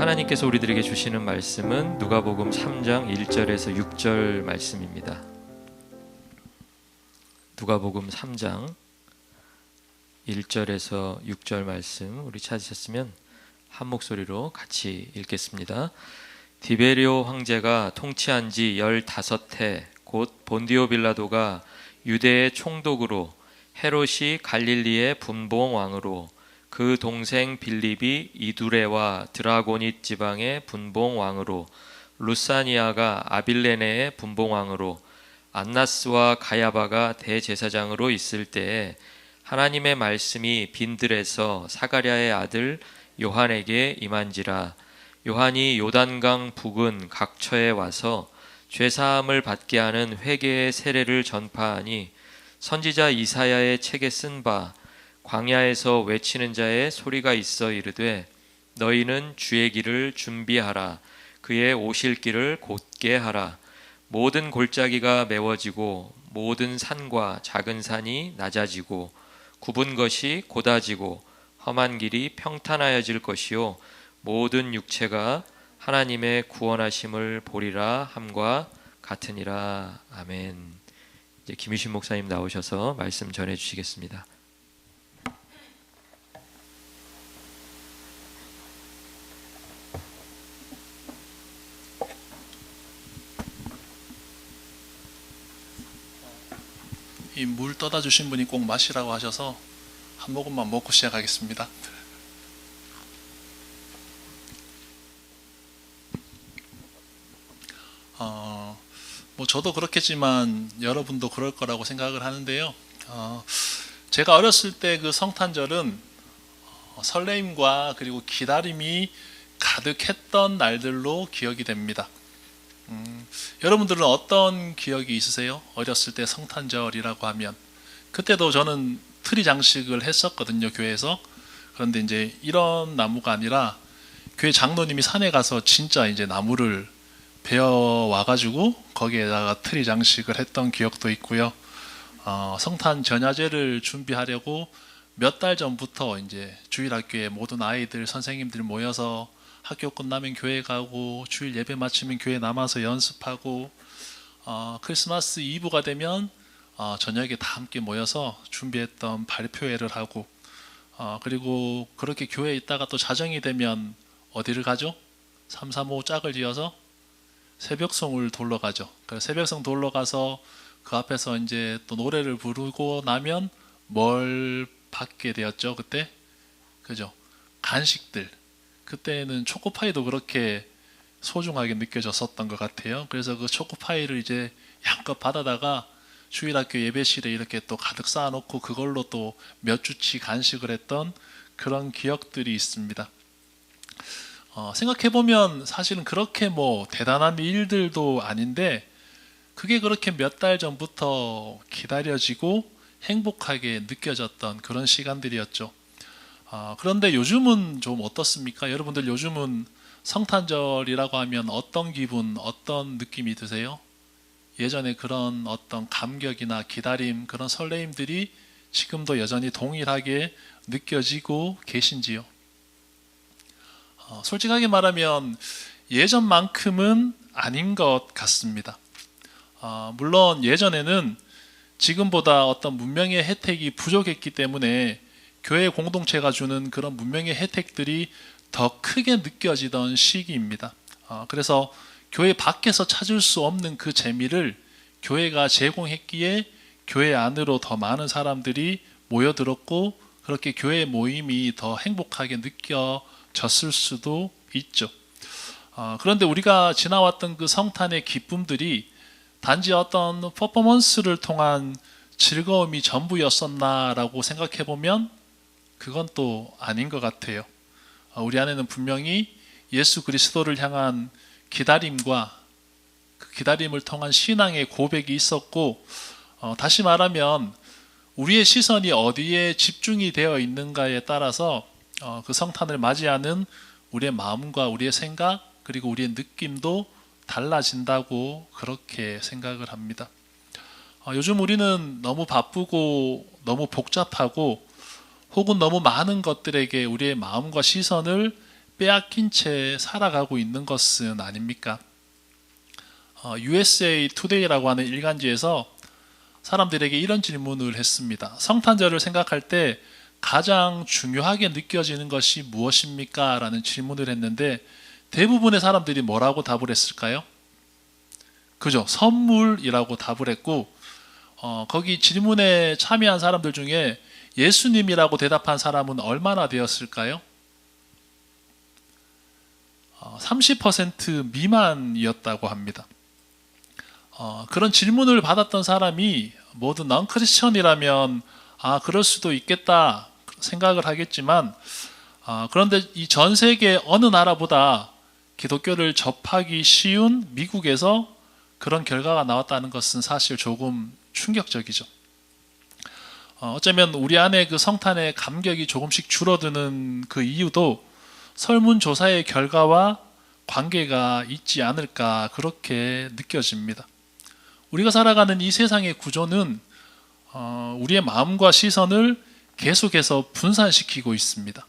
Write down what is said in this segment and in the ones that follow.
하나님께서 우리들에게 주시는 말씀은 누가복음 3장 1절에서 6절 말씀입니다. 누가복음 3장 1절에서 6절 말씀 우리 찾으셨으면 한 목소리로 같이 읽겠습니다. 디베리오 황제가 통치한 지 15해 곧 본디오 빌라도가 유대의 총독으로 헤롯이 갈릴리의 분봉 왕으로 그 동생 빌립이 이두레와 드라고닛 지방의 분봉 왕으로 루사니아가 아빌레네의 분봉 왕으로 안나스와 가야바가 대제사장으로 있을 때에 하나님의 말씀이 빈들에서 사가랴의 아들 요한에게 임한지라. 요한이 요단강 북은 각처에 와서 죄사함을 받게 하는 회개의 세례를 전파하니 선지자 이사야의 책에 쓴 바 광야에서 외치는 자의 소리가 있어 이르되 너희는 주의 길을 준비하라. 그의 오실 길을 곧게 하라. 모든 골짜기가 메워지고 모든 산과 작은 산이 낮아지고 굽은 것이 곧아지고 험한 길이 평탄하여질 것이요 모든 육체가 하나님의 구원하심을 보리라 함과 같으니라. 아멘. 이제 김유신 목사님 나오셔서 말씀 전해 주시겠습니다. 이 물 떠다 주신 분이 꼭 마시라고 하셔서 한 모금만 먹고 시작하겠습니다. 저도 그렇겠지만 여러분도 그럴 거라고 생각을 하는데요. 제가 어렸을 때 그 성탄절은 설레임과 그리고 기다림이 가득했던 날들로 기억이 됩니다. 여러분들은 어떤 기억이 있으세요? 어렸을 때 성탄절이라고 하면 그때도 저는 트리 장식을 했었거든요, 교회에서. 그런데 이제 이런 나무가 아니라 교회 장로님이 산에 가서 진짜 이제 나무를 베어 와가지고 거기에다가 트리 장식을 했던 기억도 있고요. 성탄 전야제를 준비하려고 몇 달 전부터 이제 주일학교에 모든 아이들, 선생님들 모여서 학교 끝나면 교회 가고 주일 예배 마치면 교회 남아서 연습하고 크리스마스 이브가 되면 저녁에 다 함께 모여서 준비했던 발표회를 하고 그리고 그렇게 교회에 있다가 또 자정이 되면 어디를 가죠? 335 짝을 지어서 새벽송을 돌러 가죠. 새벽송 돌러 가서 그 앞에서 이제 또 노래를 부르고 나면 뭘 받게 되었죠? 그때 그죠? 간식들. 그때는 초코파이도 그렇게 소중하게 느껴졌었던 것 같아요. 그래서 그 초코파이를 이제 양껏 받아다가 주일학교 예배실에 이렇게 또 가득 쌓아놓고 그걸로 또 몇 주치 간식을 했던 그런 기억들이 있습니다. 생각해보면 사실은 그렇게 뭐 대단한 일들도 아닌데 그게 그렇게 몇 달 전부터 기다려지고 행복하게 느껴졌던 그런 시간들이었죠. 그런데 요즘은 좀 어떻습니까? 여러분들 요즘은 성탄절이라고 하면 어떤 기분, 어떤 느낌이 드세요? 예전에 그런 어떤 감격이나 기다림, 그런 설레임들이 지금도 여전히 동일하게 느껴지고 계신지요? 솔직하게 말하면 예전만큼은 아닌 것 같습니다. 물론 예전에는 지금보다 어떤 문명의 혜택이 부족했기 때문에 교회 공동체가 주는 그런 문명의 혜택들이 더 크게 느껴지던 시기입니다. 그래서 교회 밖에서 찾을 수 없는 그 재미를 교회가 제공했기에 교회 안으로 더 많은 사람들이 모여들었고 그렇게 교회 모임이 더 행복하게 느껴졌을 수도 있죠. 그런데 우리가 지나왔던 그 성탄의 기쁨들이 단지 어떤 퍼포먼스를 통한 즐거움이 전부였었나라고 생각해보면 그건 또 아닌 것 같아요. 우리 안에는 분명히 예수 그리스도를 향한 기다림과 그 기다림을 통한 신앙의 고백이 있었고 다시 말하면 우리의 시선이 어디에 집중이 되어 있는가에 따라서 그 성탄을 맞이하는 우리의 마음과 우리의 생각 그리고 우리의 느낌도 달라진다고 그렇게 생각을 합니다. 요즘 우리는 너무 바쁘고 너무 복잡하고 혹은 너무 많은 것들에게 우리의 마음과 시선을 빼앗긴 채 살아가고 있는 것은 아닙니까? USA Today라고 하는 일간지에서 사람들에게 이런 질문을 했습니다. 성탄절을 생각할 때 가장 중요하게 느껴지는 것이 무엇입니까? 라는 질문을 했는데 대부분의 사람들이 뭐라고 답을 했을까요? 그죠? 선물이라고 답을 했고 거기 질문에 참여한 사람들 중에 예수님이라고 대답한 사람은 얼마나 되었을까요? 30% 미만이었다고 합니다. 그런 질문을 받았던 사람이 모두 non-크리스천이라면 그럴 수도 있겠다 생각을 하겠지만 그런데 이 전 세계 어느 나라보다 기독교를 접하기 쉬운 미국에서 그런 결과가 나왔다는 것은 사실 조금 충격적이죠. 어쩌면 우리 안에 그 성탄의 감격이 조금씩 줄어드는 그 이유도 설문조사의 결과와 관계가 있지 않을까 그렇게 느껴집니다. 우리가 살아가는 이 세상의 구조는 우리의 마음과 시선을 계속해서 분산시키고 있습니다.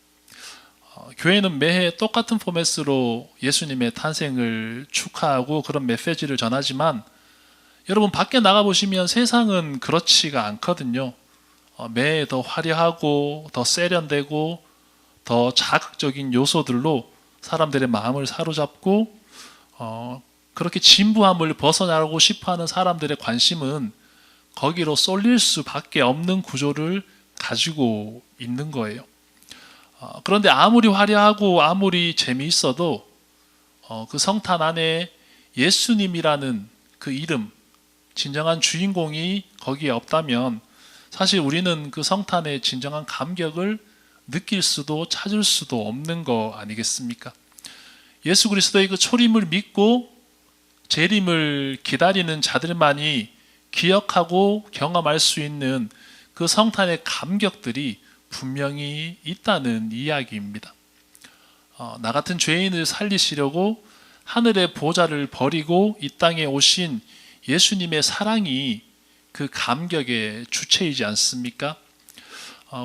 교회는 매해 똑같은 포맷으로 예수님의 탄생을 축하하고 그런 메시지를 전하지만 여러분 밖에 나가보시면 세상은 그렇지가 않거든요. 매해 더 화려하고 더 세련되고 더 자극적인 요소들로 사람들의 마음을 사로잡고 그렇게 진부함을 벗어나고 싶어하는 사람들의 관심은 거기로 쏠릴 수밖에 없는 구조를 가지고 있는 거예요. 그런데 아무리 화려하고 아무리 재미있어도 그 성탄 안에 예수님이라는 그 이름, 진정한 주인공이 거기에 없다면 사실 우리는 그 성탄의 진정한 감격을 느낄 수도 찾을 수도 없는 거 아니겠습니까? 예수 그리스도의 그 초림을 믿고 재림을 기다리는 자들만이 기억하고 경험할 수 있는 그 성탄의 감격들이 분명히 있다는 이야기입니다. 나 같은 죄인을 살리시려고 하늘의 보좌를 버리고 이 땅에 오신 예수님의 사랑이 그 감격의 주체이지 않습니까?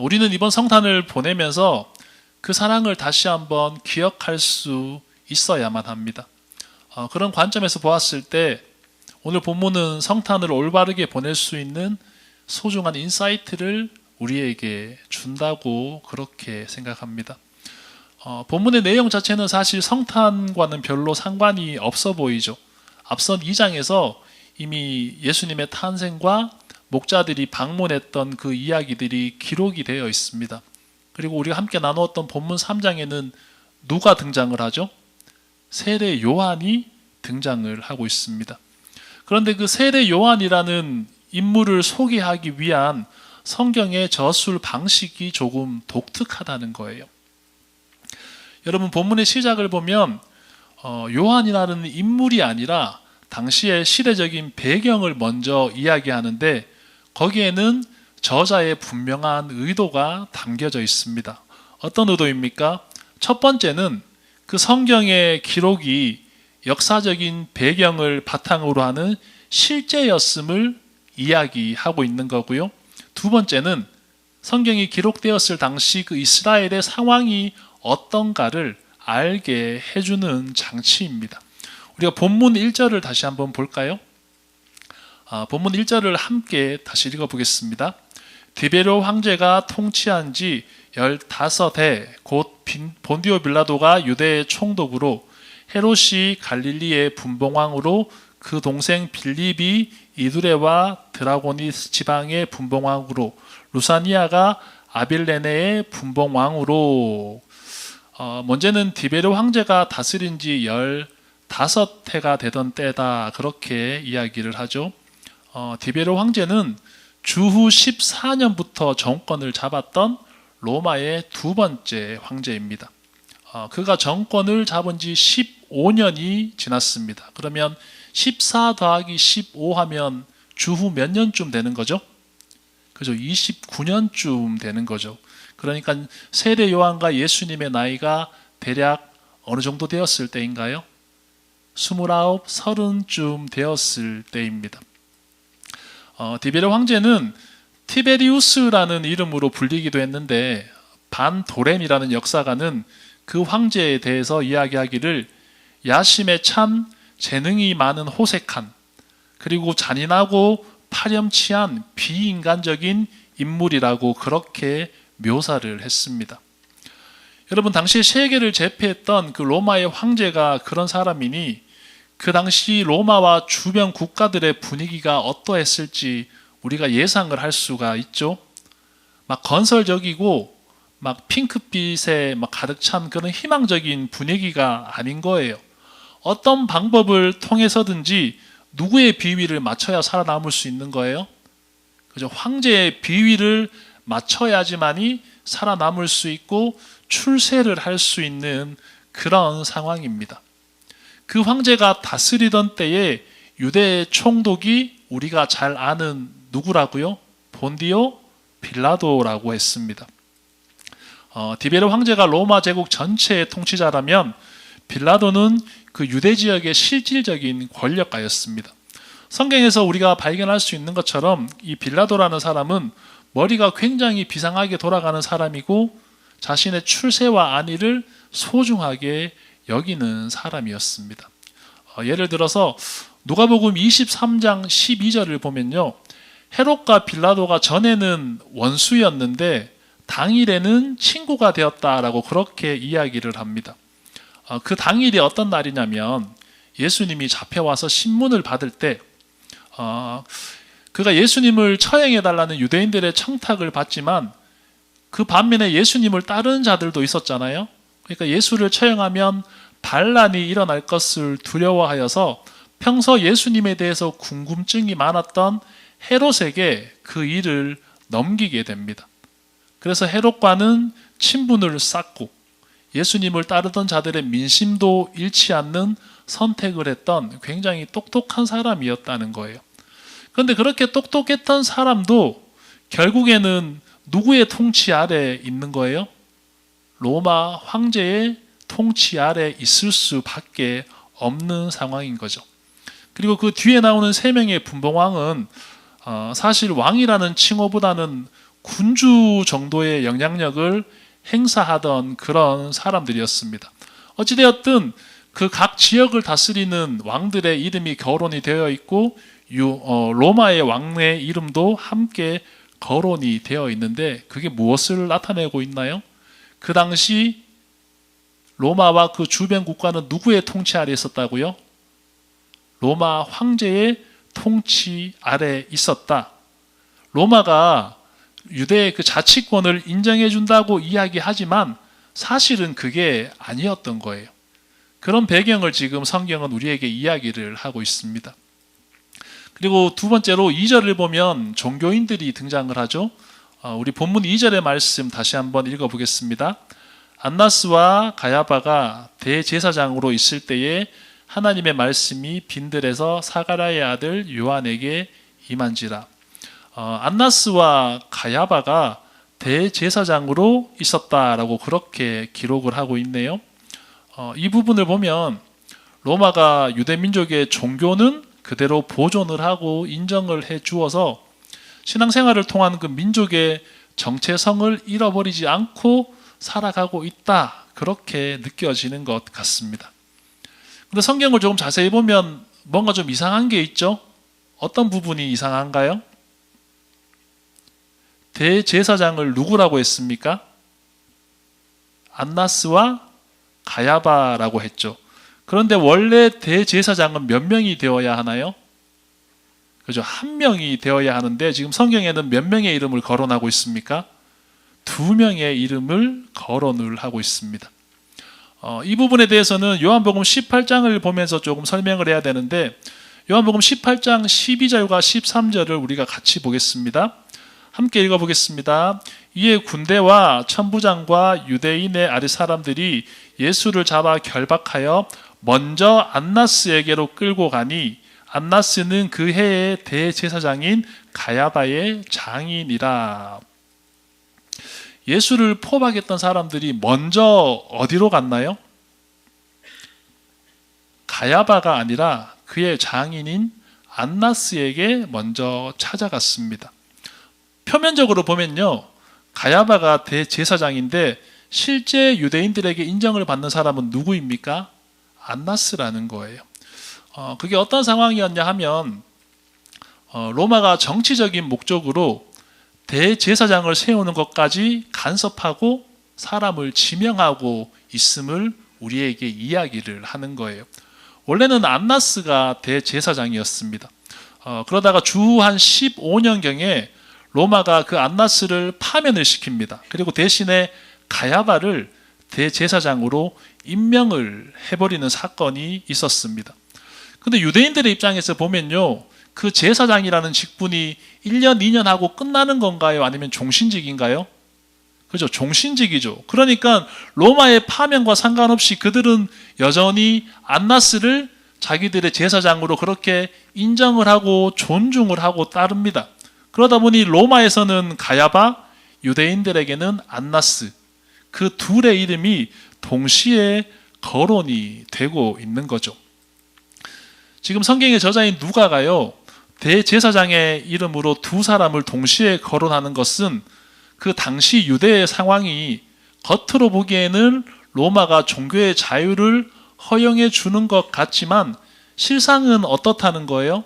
우리는 이번 성탄을 보내면서 그 사랑을 다시 한번 기억할 수 있어야만 합니다. 그런 관점에서 보았을 때 오늘 본문은 성탄을 올바르게 보낼 수 있는 소중한 인사이트를 우리에게 준다고 그렇게 생각합니다. 본문의 내용 자체는 사실 성탄과는 별로 상관이 없어 보이죠. 앞선 2장에서 이미 예수님의 탄생과 목자들이 방문했던 그 이야기들이 기록이 되어 있습니다. 그리고 우리가 함께 나누었던 본문 3장에는 누가 등장을 하죠? 세례 요한이 등장을 하고 있습니다. 그런데 그 세례 요한이라는 인물을 소개하기 위한 성경의 저술 방식이 조금 독특하다는 거예요. 여러분 본문의 시작을 보면 요한이라는 인물이 아니라 당시의 시대적인 배경을 먼저 이야기하는데 거기에는 저자의 분명한 의도가 담겨져 있습니다. 어떤 의도입니까? 첫 번째는 그 성경의 기록이 역사적인 배경을 바탕으로 하는 실제였음을 이야기하고 있는 거고요. 두 번째는 성경이 기록되었을 당시 그 이스라엘의 상황이 어떤가를 알게 해주는 장치입니다. 우리가 본문 1절을 다시 한번 볼까요? 본문 1절을 함께 다시 읽어보겠습니다. 디베료 황제가 통치한 지 15해 곧 본디오 빌라도가 유대의 총독으로 헤롯이 갈릴리의 분봉왕으로 그 동생 빌립이 이두레와 드라고니스 지방의 분봉왕으로 루사니아가 아빌레네의 분봉왕으로 먼저는 디베료 황제가 다스린 지 15해가 되던 때다 그렇게 이야기를 하죠. 디베료 황제는 주후 14년부터 정권을 잡았던 로마의 두 번째 황제입니다. 그가 정권을 잡은 지 15년이 지났습니다. 그러면 14 더하기 15 하면 주후 몇 년쯤 되는 거죠? 그죠? 29년쯤 되는 거죠. 그러니까 세례 요한과 예수님의 나이가 대략 어느 정도 되었을 때인가요? 29, 30쯤 되었을 때입니다. 디베료 황제는 티베리우스라는 이름으로 불리기도 했는데 반도렘이라는 역사가는 그 황제에 대해서 이야기하기를 야심에 참 재능이 많은 호색한, 그리고 잔인하고 파렴치한 비인간적인 인물이라고 그렇게 묘사를 했습니다. 여러분, 당시 세계를 제패했던 그 로마의 황제가 그런 사람이니 그 당시 로마와 주변 국가들의 분위기가 어떠했을지 우리가 예상을 할 수가 있죠. 막 건설적이고 막 핑크빛에 막 가득 찬 그런 희망적인 분위기가 아닌 거예요. 어떤 방법을 통해서든지 누구의 비위를 맞춰야 살아남을 수 있는 거예요? 그죠? 황제의 비위를 맞춰야지만이 살아남을 수 있고 출세를 할 수 있는 그런 상황입니다. 그 황제가 다스리던 때에 유대의 총독이 우리가 잘 아는 누구라고요? 본디오 빌라도라고 했습니다. 디베르 황제가 로마 제국 전체의 통치자라면 빌라도는 그 유대 지역의 실질적인 권력가였습니다. 성경에서 우리가 발견할 수 있는 것처럼 이 빌라도라는 사람은 머리가 굉장히 비상하게 돌아가는 사람이고 자신의 출세와 안위를 소중하게 여기는 사람이었습니다. 예를 들어서 누가복음 23장 12절을 보면요, 헤롯과 빌라도가 전에는 원수였는데 당일에는 친구가 되었다라고 그렇게 이야기를 합니다. 그 당일이 어떤 날이냐면 예수님이 잡혀와서 신문을 받을 때 그가 예수님을 처형해달라는 유대인들의 청탁을 받지만 그 반면에 예수님을 따르는 자들도 있었잖아요. 그러니까 예수를 처형하면 반란이 일어날 것을 두려워하여서 평소 예수님에 대해서 궁금증이 많았던 헤롯에게 그 일을 넘기게 됩니다. 그래서 헤롯과는 친분을 쌓고 예수님을 따르던 자들의 민심도 잃지 않는 선택을 했던 굉장히 똑똑한 사람이었다는 거예요. 그런데 그렇게 똑똑했던 사람도 결국에는 누구의 통치 아래 있는 거예요? 로마 황제의 통치 아래 있을 수밖에 없는 상황인 거죠. 그리고 그 뒤에 나오는 세 명의 분봉왕은 사실 왕이라는 칭호보다는 군주 정도의 영향력을 행사하던 그런 사람들이었습니다. 어찌되었든 그 각 지역을 다스리는 왕들의 이름이 거론이 되어 있고 로마의 왕의 이름도 함께 거론이 되어 있는데 그게 무엇을 나타내고 있나요? 그 당시 로마와 그 주변 국가는 누구의 통치 아래 있었다고요? 로마 황제의 통치 아래 있었다. 로마가 유대의 그 자치권을 인정해 준다고 이야기하지만 사실은 그게 아니었던 거예요. 그런 배경을 지금 성경은 우리에게 이야기를 하고 있습니다. 그리고 두 번째로 2절을 보면 종교인들이 등장을 하죠. 우리 본문 2절의 말씀 다시 한번 읽어보겠습니다. 안나스와 가야바가 대제사장으로 있을 때에 하나님의 말씀이 빈들에서 사가랴의 아들 요한에게 임한지라. 안나스와 가야바가 대제사장으로 있었다라고 그렇게 기록을 하고 있네요. 이 부분을 보면 로마가 유대민족의 종교는 그대로 보존을 하고 인정을 해 주어서 신앙생활을 통한 그 민족의 정체성을 잃어버리지 않고 살아가고 있다, 그렇게 느껴지는 것 같습니다. 그런데 성경을 조금 자세히 보면 뭔가 좀 이상한 게 있죠. 어떤 부분이 이상한가요? 대제사장을 누구라고 했습니까? 안나스와 가야바라고 했죠. 그런데 원래 대제사장은 몇 명이 되어야 하나요? 그죠? 한 명이 되어야 하는데 지금 성경에는 몇 명의 이름을 거론하고 있습니까? 2명의 이름을 거론을 하고 있습니다. 이 부분에 대해서는 요한복음 18장을 보면서 조금 설명을 해야 되는데 요한복음 18장 12절과 13절을 우리가 같이 보겠습니다. 함께 읽어보겠습니다. 이에 군대와 천부장과 유대인의 아랫 사람들이 예수를 잡아 결박하여 먼저 안나스에게로 끌고 가니 안나스는 그 해의 대제사장인 가야바의 장인이라. 예수를 포박했던 사람들이 먼저 어디로 갔나요? 가야바가 아니라 그의 장인인 안나스에게 먼저 찾아갔습니다. 표면적으로 보면요, 가야바가 대제사장인데 실제 유대인들에게 인정을 받는 사람은 누구입니까? 안나스라는 거예요. 그게 어떤 상황이었냐 하면 로마가 정치적인 목적으로 대제사장을 세우는 것까지 간섭하고 사람을 지명하고 있음을 우리에게 이야기를 하는 거예요. 원래는 안나스가 대제사장이었습니다. 그러다가 주후 한 15년경에 로마가 그 안나스를 파면을 시킵니다. 그리고 대신에 가야바를 대제사장으로 임명을 해버리는 사건이 있었습니다. 근데 유대인들의 입장에서 보면요, 그 제사장이라는 직분이 1년, 2년 하고 끝나는 건가요? 아니면 종신직인가요? 그죠? 종신직이죠. 그러니까 로마의 파면과 상관없이 그들은 여전히 안나스를 자기들의 제사장으로 그렇게 인정을 하고 존중을 하고 따릅니다. 그러다 보니 로마에서는 가야바, 유대인들에게는 안나스, 그 둘의 이름이 동시에 거론이 되고 있는 거죠. 지금 성경의 저자인 누가가요, 대제사장의 이름으로 두 사람을 동시에 거론하는 것은 그 당시 유대의 상황이 겉으로 보기에는 로마가 종교의 자유를 허용해 주는 것 같지만 실상은 어떻다는 거예요?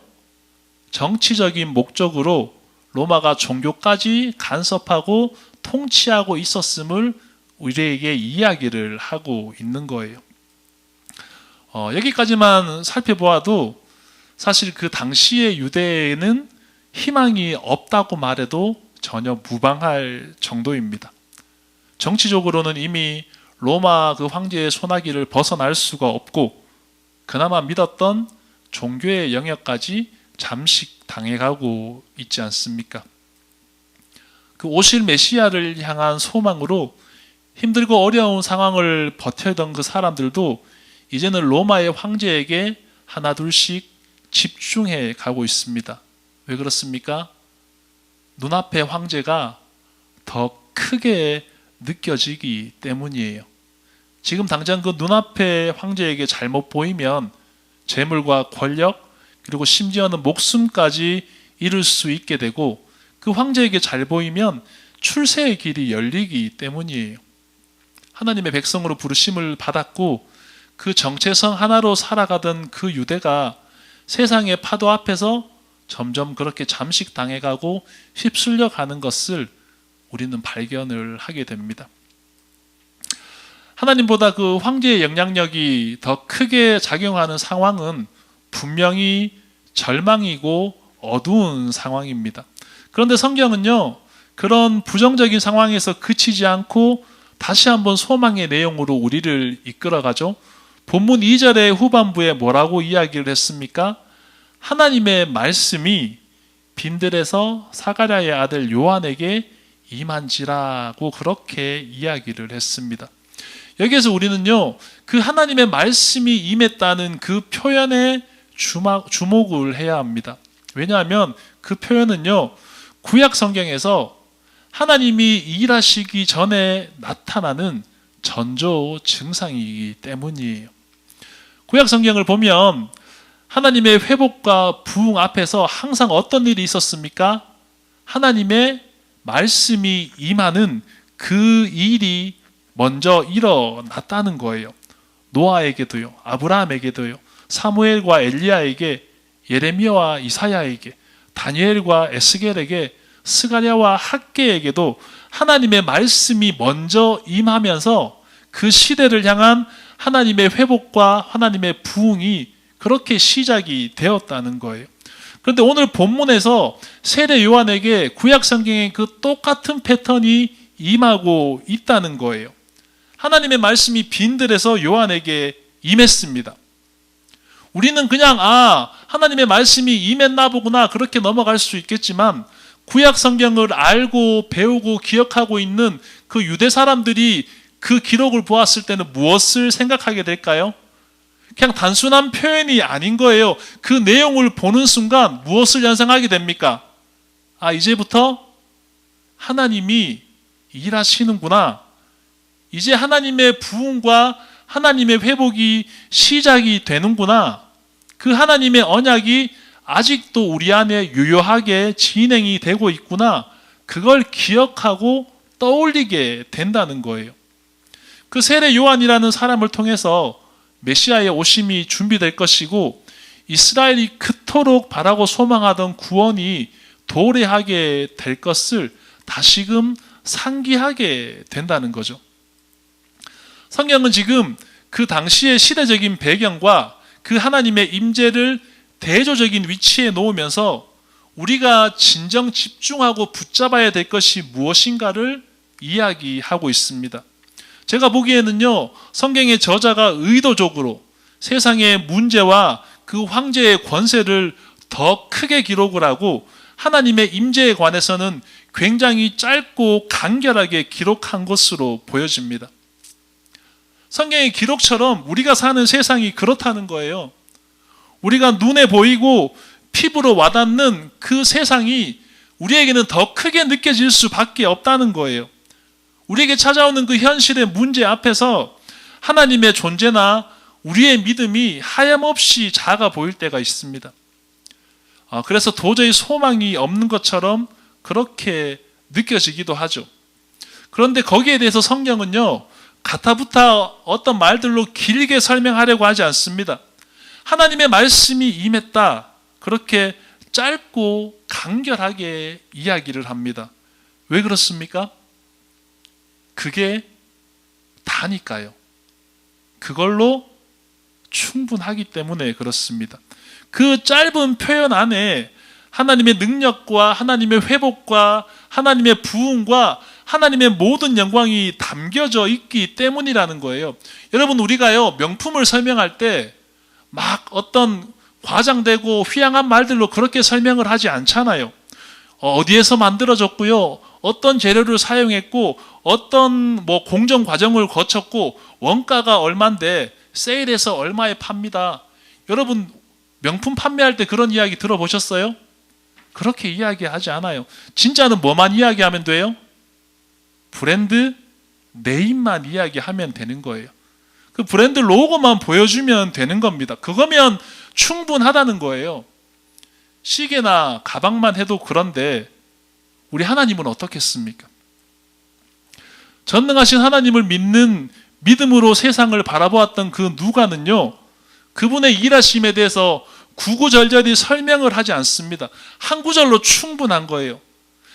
정치적인 목적으로 로마가 종교까지 간섭하고 통치하고 있었음을 우리에게 이야기를 하고 있는 거예요. 여기까지만 살펴보아도 사실 그 당시의 유대에는 희망이 없다고 말해도 전혀 무방할 정도입니다. 정치적으로는 이미 로마 그 황제의 손아귀를 벗어날 수가 없고 그나마 믿었던 종교의 영역까지 잠식당해가고 있지 않습니까? 그 오실 메시아를 향한 소망으로 힘들고 어려운 상황을 버텨던 그 사람들도 이제는 로마의 황제에게 하나둘씩 집중해 가고 있습니다. 왜 그렇습니까? 눈앞의 황제가 더 크게 느껴지기 때문이에요. 지금 당장 그 눈앞의 황제에게 잘못 보이면 재물과 권력 그리고 심지어는 목숨까지 잃을 수 있게 되고 그 황제에게 잘 보이면 출세의 길이 열리기 때문이에요. 하나님의 백성으로 부르심을 받았고 그 정체성 하나로 살아가던 그 유대가 세상의 파도 앞에서 점점 그렇게 잠식당해가고 휩쓸려 가는 것을 우리는 발견을 하게 됩니다. 하나님보다 그 황제의 영향력이 더 크게 작용하는 상황은 분명히 절망이고 어두운 상황입니다. 그런데 성경은요, 그런 부정적인 상황에서 그치지 않고 다시 한번 소망의 내용으로 우리를 이끌어가죠. 본문 2절의 후반부에 뭐라고 이야기를 했습니까? 하나님의 말씀이 빈들에서 사가랴의 아들 요한에게 임한지라고 그렇게 이야기를 했습니다. 여기에서 우리는요, 그 하나님의 말씀이 임했다는 그 표현에 주목을 해야 합니다. 왜냐하면 그 표현은요, 구약 성경에서 하나님이 일하시기 전에 나타나는 전조 증상이기 때문이에요. 구약 성경을 보면 하나님의 회복과 부흥 앞에서 항상 어떤 일이 있었습니까? 하나님의 말씀이 임하는 그 일이 먼저 일어났다는 거예요. 노아에게도요, 아브라함에게도요, 사무엘과 엘리야에게, 예레미야와 이사야에게, 다니엘과 에스겔에게, 스가랴와 학개에게도 하나님의 말씀이 먼저 임하면서 그 시대를 향한 하나님의 회복과 하나님의 부흥이 그렇게 시작이 되었다는 거예요. 그런데 오늘 본문에서 세례 요한에게 구약 성경의 그 똑같은 패턴이 임하고 있다는 거예요. 하나님의 말씀이 빈들에서 요한에게 임했습니다. 우리는 그냥 하나님의 말씀이 임했나 보구나 그렇게 넘어갈 수 있겠지만 구약 성경을 알고 배우고 기억하고 있는 그 유대 사람들이 그 기록을 보았을 때는 무엇을 생각하게 될까요? 그냥 단순한 표현이 아닌 거예요. 그 내용을 보는 순간 무엇을 연상하게 됩니까? 이제부터 하나님이 일하시는구나. 이제 하나님의 부흥과 하나님의 회복이 시작이 되는구나. 그 하나님의 언약이 아직도 우리 안에 유효하게 진행이 되고 있구나. 그걸 기억하고 떠올리게 된다는 거예요. 그 세례 요한이라는 사람을 통해서 메시아의 오심이 준비될 것이고 이스라엘이 그토록 바라고 소망하던 구원이 도래하게 될 것을 다시금 상기하게 된다는 거죠. 성경은 지금 그 당시의 시대적인 배경과 그 하나님의 임재를 대조적인 위치에 놓으면서 우리가 진정 집중하고 붙잡아야 될 것이 무엇인가를 이야기하고 있습니다. 제가 보기에는요, 성경의 저자가 의도적으로 세상의 문제와 그 황제의 권세를 더 크게 기록을 하고 하나님의 임재에 관해서는 굉장히 짧고 간결하게 기록한 것으로 보여집니다. 성경의 기록처럼 우리가 사는 세상이 그렇다는 거예요. 우리가 눈에 보이고 피부로 와닿는 그 세상이 우리에게는 더 크게 느껴질 수밖에 없다는 거예요. 우리에게 찾아오는 그 현실의 문제 앞에서 하나님의 존재나 우리의 믿음이 하염없이 작아 보일 때가 있습니다. 그래서 도저히 소망이 없는 것처럼 그렇게 느껴지기도 하죠. 그런데 거기에 대해서 성경은요, 가타부타 어떤 말들로 길게 설명하려고 하지 않습니다. 하나님의 말씀이 임했다, 그렇게 짧고 간결하게 이야기를 합니다. 왜 그렇습니까? 그게 다니까요. 그걸로 충분하기 때문에 그렇습니다. 그 짧은 표현 안에 하나님의 능력과 하나님의 회복과 하나님의 부흥과 하나님의 모든 영광이 담겨져 있기 때문이라는 거예요. 여러분, 우리가요, 명품을 설명할 때 막 어떤 과장되고 휘황한 말들로 그렇게 설명을 하지 않잖아요. 어디에서 만들어졌고요, 어떤 재료를 사용했고, 어떤 공정 과정을 거쳤고, 원가가 얼마인데 세일해서 얼마에 팝니다. 여러분, 명품 판매할 때 그런 이야기 들어보셨어요? 그렇게 이야기하지 않아요. 진짜는 뭐만 이야기하면 돼요? 브랜드 네임만 이야기하면 되는 거예요. 그 브랜드 로고만 보여주면 되는 겁니다. 그거면 충분하다는 거예요. 시계나 가방만 해도 그런데 우리 하나님은 어떻겠습니까? 전능하신 하나님을 믿는 믿음으로 세상을 바라보았던 그 누가는요, 그분의 일하심에 대해서 구구절절히 설명을 하지 않습니다. 한 구절로 충분한 거예요.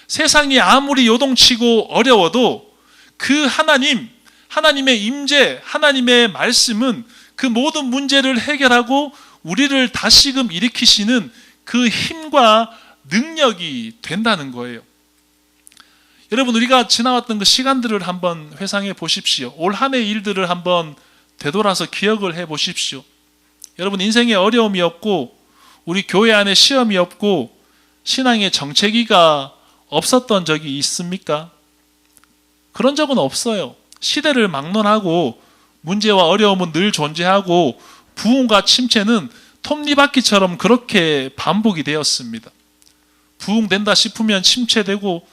세상이 아무리 요동치고 어려워도 그 하나님의 임재, 하나님의 말씀은 그 모든 문제를 해결하고 우리를 다시금 일으키시는 그 힘과 능력이 된다는 거예요. 여러분, 우리가 지나왔던 그 시간들을 한번 회상해 보십시오. 올 한 해 일들을 한번 되돌아서 기억을 해 보십시오. 여러분, 인생에 어려움이 없고 우리 교회 안에 시험이 없고 신앙의 정체기가 없었던 적이 있습니까? 그런 적은 없어요. 시대를 막론하고 문제와 어려움은 늘 존재하고 부흥과 침체는 톱니바퀴처럼 그렇게 반복이 되었습니다. 부흥된다 싶으면 침체되고,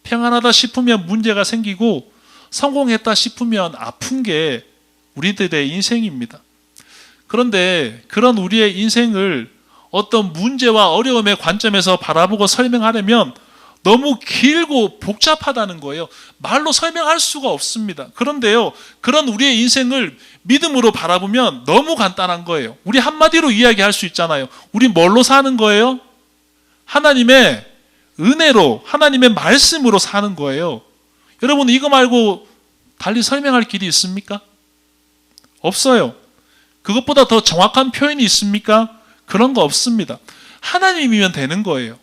평안하다 싶으면 문제가 생기고, 성공했다 싶으면 아픈 게 우리들의 인생입니다. 그런데 그런 우리의 인생을 어떤 문제와 어려움의 관점에서 바라보고 설명하려면 너무 길고 복잡하다는 거예요. 말로 설명할 수가 없습니다. 그런데요, 그런 우리의 인생을 믿음으로 바라보면 너무 간단한 거예요. 우리 한마디로 이야기할 수 있잖아요. 우리 뭘로 사는 거예요? 하나님의 은혜로, 하나님의 말씀으로 사는 거예요. 여러분, 이거 말고 달리 설명할 길이 있습니까? 없어요. 그것보다 더 정확한 표현이 있습니까? 그런 거 없습니다. 하나님이면 되는 거예요.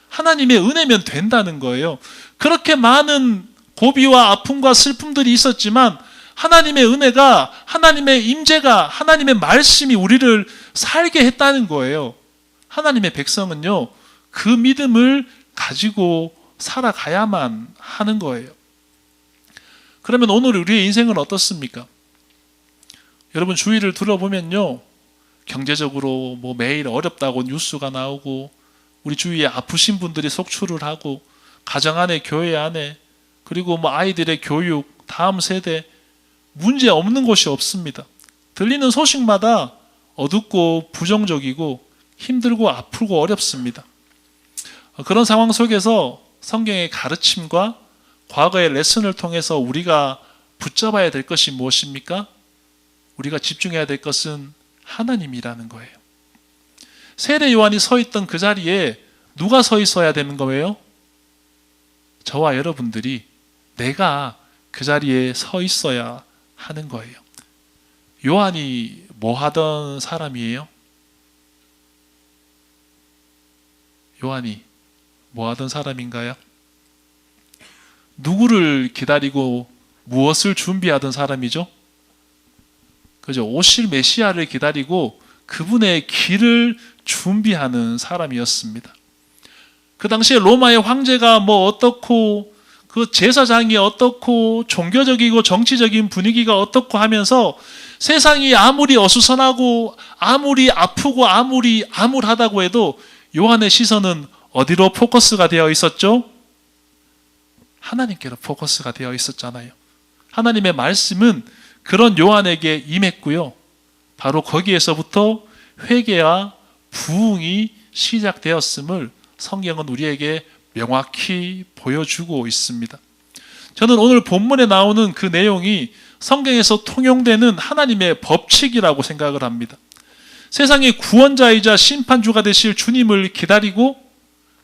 하나님의 은혜면 된다는 거예요. 그렇게 많은 고비와 아픔과 슬픔들이 있었지만 하나님의 은혜가, 하나님의 임재가, 하나님의 말씀이 우리를 살게 했다는 거예요. 하나님의 백성은요, 그 믿음을 가지고 살아가야만 하는 거예요. 그러면 오늘 우리의 인생은 어떻습니까? 여러분, 주위를 둘러보면요, 경제적으로 매일 어렵다고 뉴스가 나오고, 우리 주위에 아프신 분들이 속출을 하고, 가정 안에, 교회 안에, 그리고 아이들의 교육, 다음 세대, 문제 없는 곳이 없습니다. 들리는 소식마다 어둡고 부정적이고 힘들고 아프고 어렵습니다. 그런 상황 속에서 성경의 가르침과 과거의 레슨을 통해서 우리가 붙잡아야 될 것이 무엇입니까? 우리가 집중해야 될 것은 하나님이라는 거예요. 세례 요한이 서 있던 그 자리에 누가 서 있어야 되는 거예요? 저와 여러분들이, 내가 그 자리에 서 있어야 하는 거예요. 요한이 뭐 하던 사람이에요? 요한이 뭐 하던 사람인가요? 누구를 기다리고 무엇을 준비하던 사람이죠? 그죠? 오실 메시아를 기다리고 그분의 길을 준비하는 사람이었습니다. 그 당시에 로마의 황제가 뭐 어떻고, 그 제사장이 어떻고, 종교적이고 정치적인 분위기가 어떻고 하면서 세상이 아무리 어수선하고 아무리 아프고 아무리 암울하다고 해도 요한의 시선은 어디로 포커스가 되어 있었죠? 하나님께로 포커스가 되어 있었잖아요. 하나님의 말씀은 그런 요한에게 임했고요. 바로 거기에서부터 회개와 부흥이 시작되었음을 성경은 우리에게 명확히 보여주고 있습니다. 저는 오늘 본문에 나오는 그 내용이 성경에서 통용되는 하나님의 법칙이라고 생각을 합니다. 세상의 구원자이자 심판주가 되실 주님을 기다리고,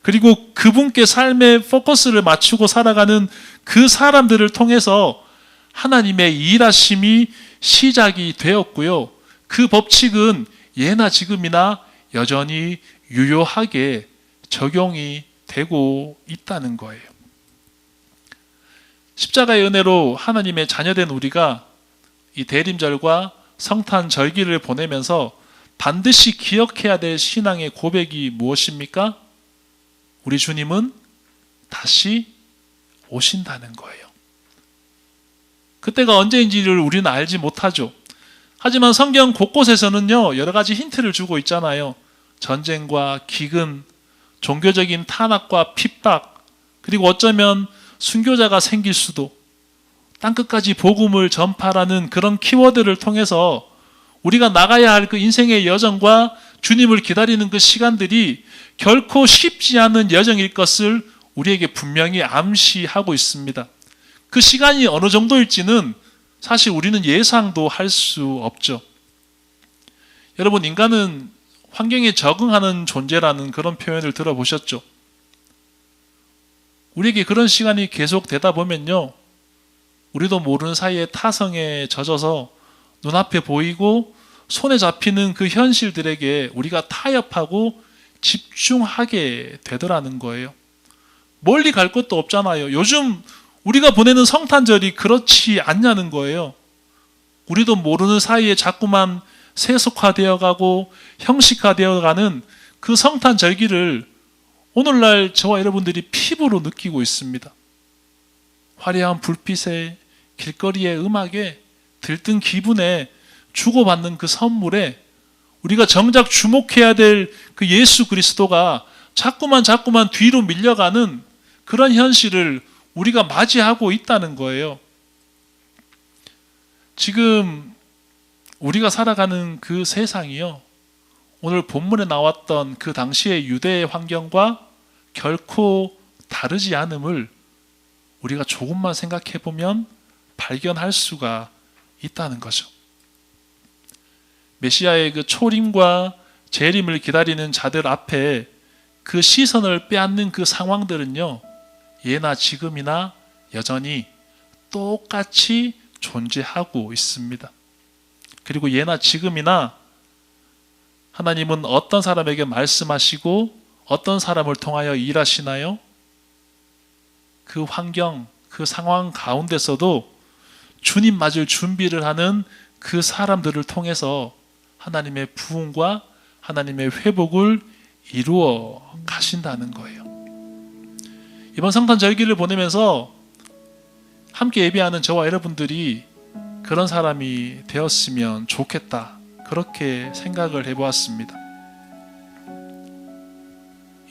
그리고 그분께 삶의 포커스를 맞추고 살아가는 그 사람들을 통해서 하나님의 일하심이 시작이 되었고요. 그 법칙은 예나 지금이나 여전히 유효하게 적용이 되고 있다는 거예요. 십자가의 은혜로 하나님의 자녀된 우리가 이 대림절과 성탄절기를 보내면서 반드시 기억해야 될 신앙의 고백이 무엇입니까? 우리 주님은 다시 오신다는 거예요. 그때가 언제인지를 우리는 알지 못하죠. 하지만 성경 곳곳에서는요, 여러 가지 힌트를 주고 있잖아요. 전쟁과 기근, 종교적인 탄압과 핍박, 그리고 어쩌면 순교자가 생길 수도, 땅끝까지 복음을 전파라는 그런 키워드를 통해서 우리가 나가야 할 그 인생의 여정과 주님을 기다리는 그 시간들이 결코 쉽지 않은 여정일 것을 우리에게 분명히 암시하고 있습니다. 그 시간이 어느 정도일지는 사실 우리는 예상도 할 수 없죠. 여러분, 인간은 환경에 적응하는 존재라는 그런 표현을 들어보셨죠? 우리에게 그런 시간이 계속 되다 보면요, 우리도 모르는 사이에 타성에 젖어서 눈앞에 보이고 손에 잡히는 그 현실들에게 우리가 타협하고 집중하게 되더라는 거예요. 멀리 갈 것도 없잖아요. 요즘 우리가 보내는 성탄절이 그렇지 않냐는 거예요. 우리도 모르는 사이에 자꾸만 세속화되어 가고 형식화되어 가는 그 성탄절기를 오늘날 저와 여러분들이 피부로 느끼고 있습니다. 화려한 불빛에, 길거리의 음악에, 들뜬 기분에, 주고받는 그 선물에 우리가 정작 주목해야 될 그 예수 그리스도가 자꾸만 뒤로 밀려가는 그런 현실을 우리가 맞이하고 있다는 거예요. 지금 우리가 살아가는 그 세상이요, 오늘 본문에 나왔던 그 당시의 유대의 환경과 결코 다르지 않음을 우리가 조금만 생각해 보면 발견할 수가 있다는 거죠. 메시아의 그 초림과 재림을 기다리는 자들 앞에 그 시선을 빼앗는 그 상황들은요, 예나 지금이나 여전히 똑같이 존재하고 있습니다. 그리고 예나 지금이나 하나님은 어떤 사람에게 말씀하시고 어떤 사람을 통하여 일하시나요? 그 환경, 그 상황 가운데서도 주님 맞을 준비를 하는 그 사람들을 통해서 하나님의 부흥과 하나님의 회복을 이루어 가신다는 거예요. 이번 성탄절기를 보내면서 함께 예배하는 저와 여러분들이 그런 사람이 되었으면 좋겠다, 그렇게 생각을 해보았습니다.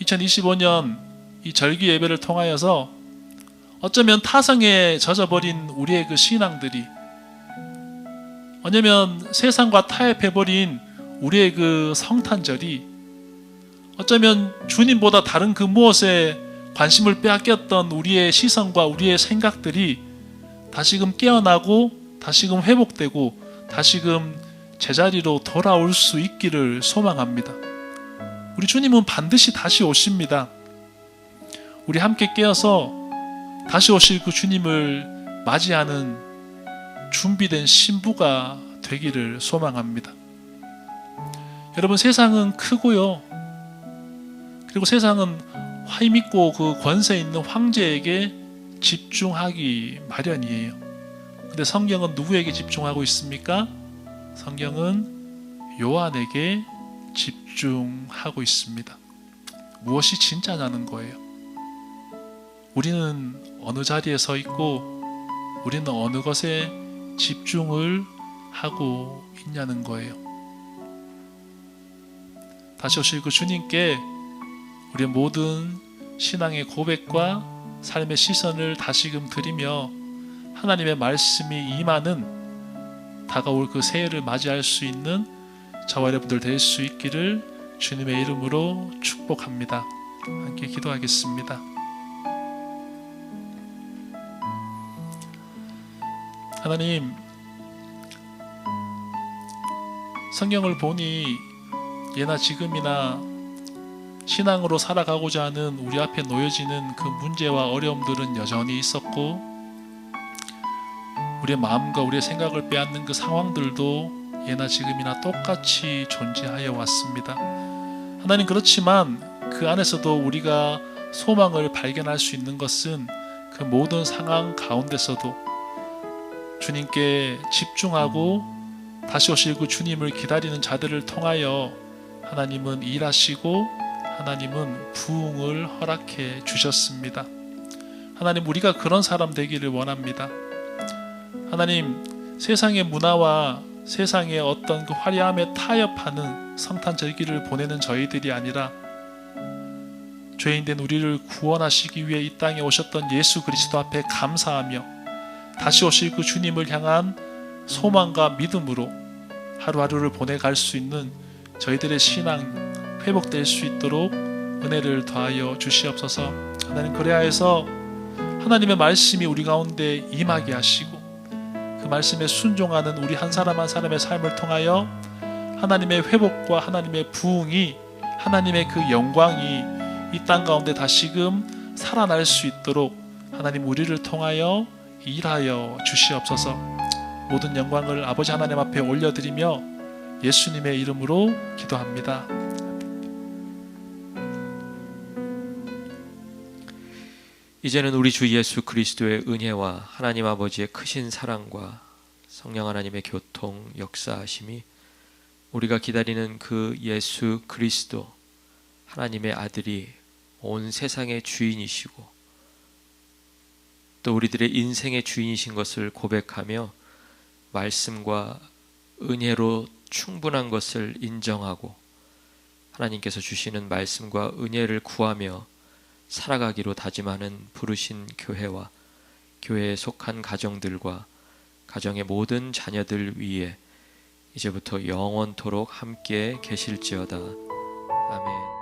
2025년 이 절기 예배를 통하여서 어쩌면 타성에 젖어버린 우리의 그 신앙들이, 왜냐면 세상과 타협해버린 우리의 그 성탄절이 어쩌면 주님보다 다른 그 무엇에 관심을 빼앗겼던 우리의 시선과 우리의 생각들이 다시금 깨어나고 다시금 회복되고 다시금 제자리로 돌아올 수 있기를 소망합니다. 우리 주님은 반드시 다시 오십니다. 우리 함께 깨어서 다시 오실 그 주님을 맞이하는 준비된 신부가 되기를 소망합니다. 여러분, 세상은 크고요. 그리고 세상은 힘있고 그 권세 있는 황제에게 집중하기 마련이에요. 근데 성경은 누구에게 집중하고 있습니까? 성경은 요한에게 집중하고 있습니다. 무엇이 진짜냐는 거예요. 우리는 어느 자리에 서 있고 우리는 어느 것에 집중을 하고 있냐는 거예요. 다시 오실 그 주님께 우리의 모든 신앙의 고백과 삶의 시선을 다시금 드리며 하나님의 말씀이 임하는 다가올 그 새해를 맞이할 수 있는 저와 여러분들 될 수 있기를 주님의 이름으로 축복합니다. 함께 기도하겠습니다. 하나님, 성경을 보니 예나 지금이나 신앙으로 살아가고자 하는 우리 앞에 놓여지는 그 문제와 어려움들은 여전히 있었고, 우리의 마음과 우리의 생각을 빼앗는 그 상황들도 예나 지금이나 똑같이 존재하여 왔습니다. 하나님, 그렇지만 그 안에서도 우리가 소망을 발견할 수 있는 것은 그 모든 상황 가운데서도 주님께 집중하고 다시 오실 그 주님을 기다리는 자들을 통하여 하나님은 일하시고 하나님은 부흥을 허락해 주셨습니다. 하나님, 우리가 그런 사람 되기를 원합니다. 하나님, 세상의 문화와 세상의 어떤 그 화려함에 타협하는 성탄절기를 보내는 저희들이 아니라 죄인된 우리를 구원하시기 위해 이 땅에 오셨던 예수 그리스도 앞에 감사하며 다시 오실 그 주님을 향한 소망과 믿음으로 하루하루를 보내갈 수 있는 저희들의 신앙 회복될 수 있도록 은혜를 더하여 주시옵소서. 하나님, 그래야해서 하나님의 말씀이 우리 가운데 임하게 하시고 그 말씀에 순종하는 우리 한 사람 한 사람의 삶을 통하여 하나님의 회복과 하나님의 부흥이, 하나님의 그 영광이 이 땅 가운데 다시금 살아날 수 있도록 하나님 우리를 통하여 일하여 주시옵소서. 모든 영광을 아버지 하나님 앞에 올려드리며 예수님의 이름으로 기도합니다. 이제는 우리 주 예수 그리스도의 은혜와 하나님 아버지의 크신 사랑과 성령 하나님의 교통 역사하심이 우리가 기다리는 그 예수 그리스도 하나님의 아들이 온 세상의 주인이시고 또 우리들의 인생의 주인이신 것을 고백하며 말씀과 은혜로 충분한 것을 인정하고 하나님께서 주시는 말씀과 은혜를 구하며 살아가기로 다짐하는 부르신 교회와 교회에 속한 가정들과 가정의 모든 자녀들 위에 이제부터 영원토록 함께 계실지어다. 아멘.